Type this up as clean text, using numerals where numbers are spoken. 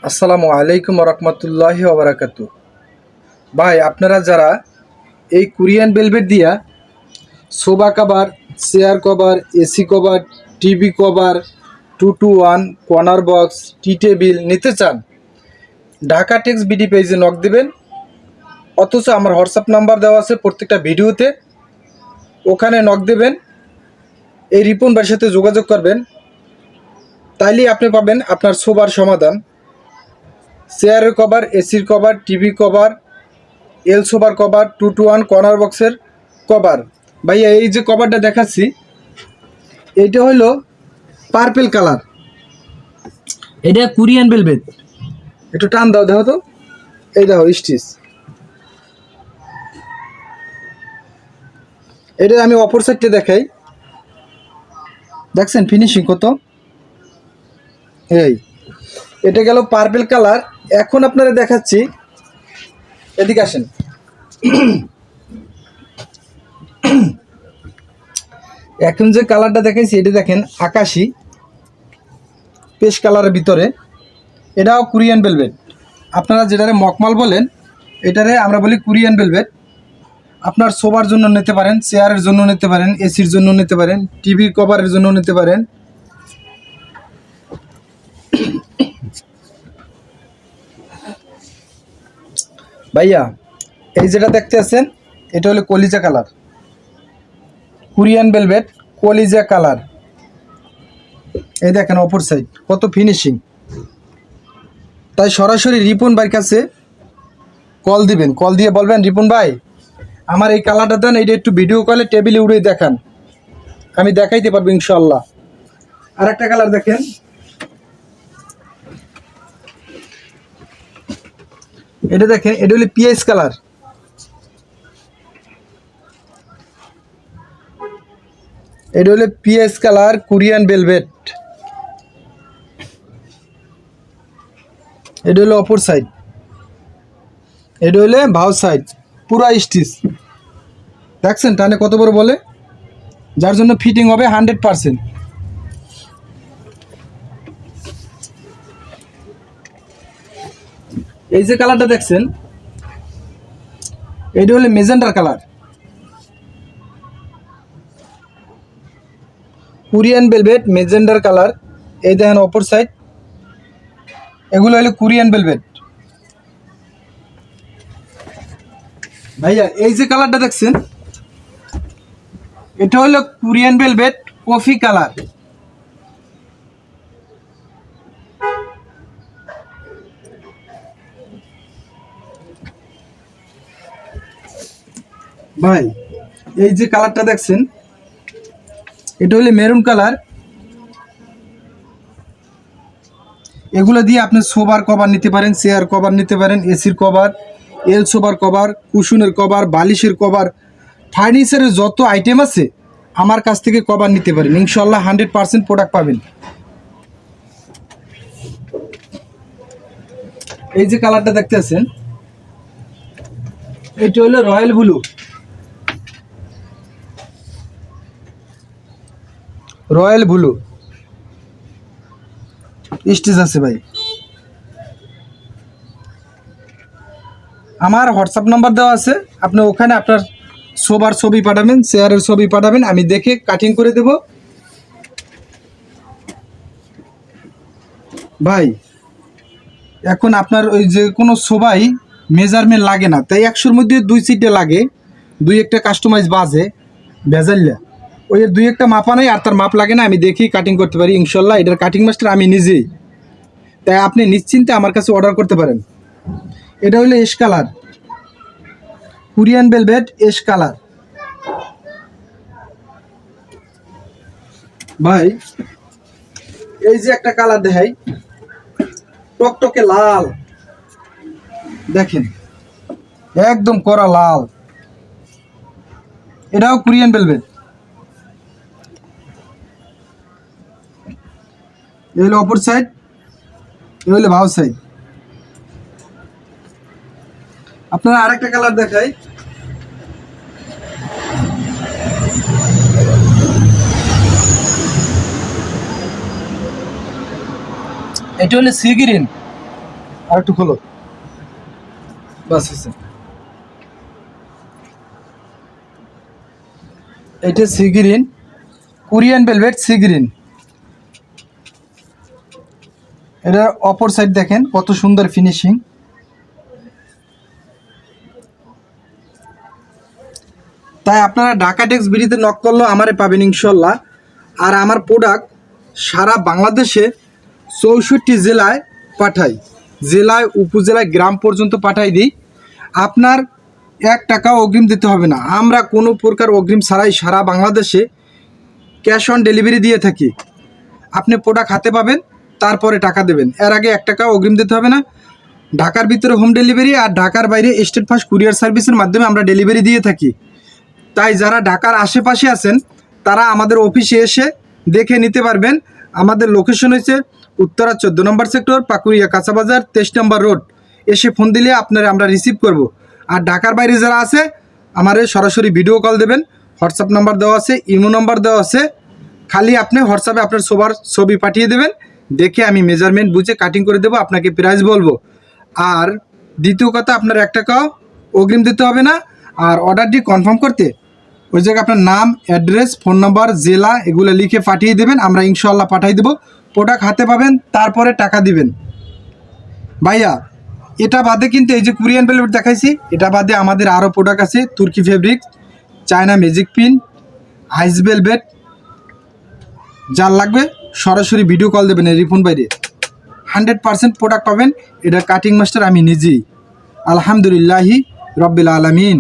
আসসালামু আলাইকুম রহমতুল্লাহি ওবরাকাতু। ভাই, আপনারা যারা এই কোরিয়ান ভেলভেট দিয়া sofa cover, chair cover, AC cover, TV cover, 2-to-1 corner box, tea table নিতে চান, ঢাকা টেক্স বিডি পেজে নক দিবেন। অথচ আমার হোয়াটসঅ্যাপ নাম্বার দেওয়া আছে প্রত্যেকটা ভিডিওতে, ওখানে নক দেবেন। এই রিপন ভাইয়ের সাথে যোগাযোগ করবেন, তাইলেই আপনি পাবেন আপনার সোফার সমাধান। চেয়ারের কভার, এসির কভার, টিভি কভার, এল সোফার কভার, 2-to-1 কর্নার বক্সের কভার। ভাইয়া, এই যে কভারটা দেখাচ্ছি, এইটা হলো পার্পেল কালার, এটা কোরিয়ান ভেলভেট। একটু টান দাও, দেখো তো, এই দেখো স্টিচ। এটা আমি অপর সাইডটা দেখাই, দেখছেন ফিনিশিং কত? এই এটা গেল পার্পেল কালার। এখন আপনারা দেখাচ্ছি, এদিকে আসেন। এখন যে কালারটা দেখাইছি, এটা দেখেন আকাশি পেশ কালারের ভিতরে, এটাও কোরিয়ান ভেলভেট। আপনারা যেটারে মকমাল বলেন, এটারে আমরা বলি কোরিয়ান ভেলভেট। আপনার সোফার জন্য নিতে পারেন, চেয়ারের জন্য নিতে পারেন, এসির জন্য নিতে পারেন, টিভি কভারের জন্য নিতে পারেন। ভাইয়া, এই যেটা দেখতে আছেন, এটা হলো কলিজা কালার, কোরিয়ান ভেলভেট কলিজা কালার। এই দেখেন অপর সাইড কত ফিনিশিং। তাই সরাসরি রিপন ভাইয়ের কাছে কল দিবেন, কল দিয়ে বলবেন, রিপন ভাই আমার এই কালারটা দেন, এইটা একটু ভিডিও কলে টেবিলে উড়ে দেখান, আমি দেখাইতে পারবো ইনশাল্লাহ। আর একটা কালার দেখেন, এটা দেখেন, এটা হলো পিএস কালার। এটা হলো পিএস কালার কোরিয়ান ভেলভেট। এটা হলো অপর সাইড, এটা হলো ভাও সাইড, পুরা স্টিচ। দেখছেন টানে কত বড় বলে, যার জন্য ফিটিং হবে 100%। এই যে কালারটা দেখছেন, এটা হলো মেজেন্ডার কালার, কোরিয়ান ভেলভেট মেজেন্ডার কালার। এই দেখেন অপর সাইড, এগুলো হলো কোরিয়ান ভেলভেট। ভাইয়া, এই যে কালারটা দেখছেন, এটা হলো কোরিয়ান ভেলভেট কফি কালার। ভাই, এই যে কালারটা দেখছেন, এটা হলো মেরুন কালার। এগুলো দিয়ে আপনি সোফার কভার নিতে পারেন, চেয়ার কভার নিতে পারেন, এসির কভার, এল সোফার কভার, কুশনের কভার, বালিশের কভার, ফার্নিচারের যত আইটেম আছে আমার কাছ থেকে কভার নিতে পারেন, ইনশাল্লাহ 100% প্রোডাক্ট পাবেন। এই যে কালারটা দেখতে আছেন, এটা হলো royal blue, royal blue stitch আছে। ভাই, আমার হোয়াটসঅ্যাপ নাম্বার দেওয়া আছে, আপনি ওখানে আপনার সোফার ছবি পাঠাবেন, চেয়ারের ছবি পাঠাবেন, আমি দেখে কাটিং করে দেব। ভাই, এখন আপনার ওই যে কোনো সোফাই মেজারমেন্ট লাগে না, তাই 100-র মধ্যে 2 সিটে লাগে, 2-একটা কাস্টমাইজ বাজে ভেজাল্লা, ওই 2-একটা মাপা নেই, আর তার মাপ লাগে না, আমি দেখি কাটিং করতে পারি ইনশাল্লাহ। এটার কাটিং মাস্টার আমি নিজেই, তাই আপনি নিশ্চিন্তে আমার কাছে অর্ডার করতে পারেন। এটা হলো এশ কালার, কোরিয়ান ভেলভেট এশ কালার। ভাই, এই যে একটা কালার দেখাই, টকটকে লাল, দেখেন একদম কড়া লাল, এটাও কোরিয়ান ভেলভেট। এ হলো অপর সাইড, এ হলো ভাও সাইড। আপনারা আরেকটা কালার দেখাই, এটা হলো সি গ্রিন, আর একটু খোলো, বাস হয়েছে। এটা sea green, Korean velvet sea green. এটা অপর সাইড দেখেন কত সুন্দর ফিনিশিং। তাই আপনারা ঢাকা টেক্স বিডিতে নক করলেও আমারে পাবেন ইনশাল্লাহ। আর আমার প্রোডাক্ট সারা বাংলাদেশে 64 জেলায় পাঠাই, জেলায় উপজেলায় গ্রাম পর্যন্ত পাঠাই দিই। আপনার 1 টাকাও অগ্রিম দিতে হবে না, আমরা কোনো প্রকার অগ্রিম ছাড়াই সারা বাংলাদেশে ক্যাশ অন ডেলিভারি দিয়ে থাকি। আপনি প্রোডাক্ট হাতে পাবেন, তারপরে টাকা দেবেন, এর আগে 1 টাকাও অগ্রিম দিতে হবে না। ঢাকার ভিতরে হোম ডেলিভারি আর ঢাকার বাইরে স্টেট ফাস্ট কুরিয়ার সার্ভিসের মাধ্যমে আমরা ডেলিভারি দিয়ে থাকি। তাই যারা ঢাকার আশেপাশে আছেন তারা আমাদের অফিসে এসে দেখে নিতে পারবেন। আমাদের লোকেশন হচ্ছে উত্তরা 14 নম্বর সেক্টর, পাকুড়িয়া কাঁচাবাজার 23 নম্বর রোড। এসে ফোন দিলে আপনারা আমরা রিসিভ করব। আর ঢাকার বাইরে যারা আছে আমাদের সরাসরি ভিডিও কল দেবেন, হোয়াটসঅ্যাপ নাম্বার দেওয়া আছে, ইমো নাম্বার দেওয়া আছে। খালি আপনি হোয়াটসঅ্যাপে আপনার সবার ছবি পাঠিয়ে দেবেন, দেখে আমি মেজারমেন্ট বুঝে কাটিং করে দেবো, আপনাকে প্রাইস বলবো। আর দ্বিতীয় কথা, আপনার 1 টাকাও অগ্রিম দিতে হবে না। আর অর্ডারটি কনফার্ম করতে ওই জায়গায় আপনার নাম, অ্যাড্রেস, ফোন নাম্বার, জেলা এগুলো লিখে পাঠিয়ে দেবেন, আমরা ইনশাল্লাহ পাঠিয়ে দেবো। প্রোডাক্ট হাতে পাবেন, তারপরে টাকা দিবেন। ভাইয়া এটা বাদে কিন্তু এই যে কোরিয়ান ভেলভেট দেখাইছি, এটা বাদে আমাদের আরও প্রোডাক্ট আছে, তুর্কি ফেব্রিক, চায়না ম্যাজিক পিন, আইস ভেলভেট। যার লাগবে সরাসরি ভিডিও কল দেবেন এই রিপন বাইরে, 100% প্রোডাক্ট পাবেন। এটা কাটিং মাস্টার আমি নিজেই, আলহামদুলিল্লাহি রব্বিল আলামিন।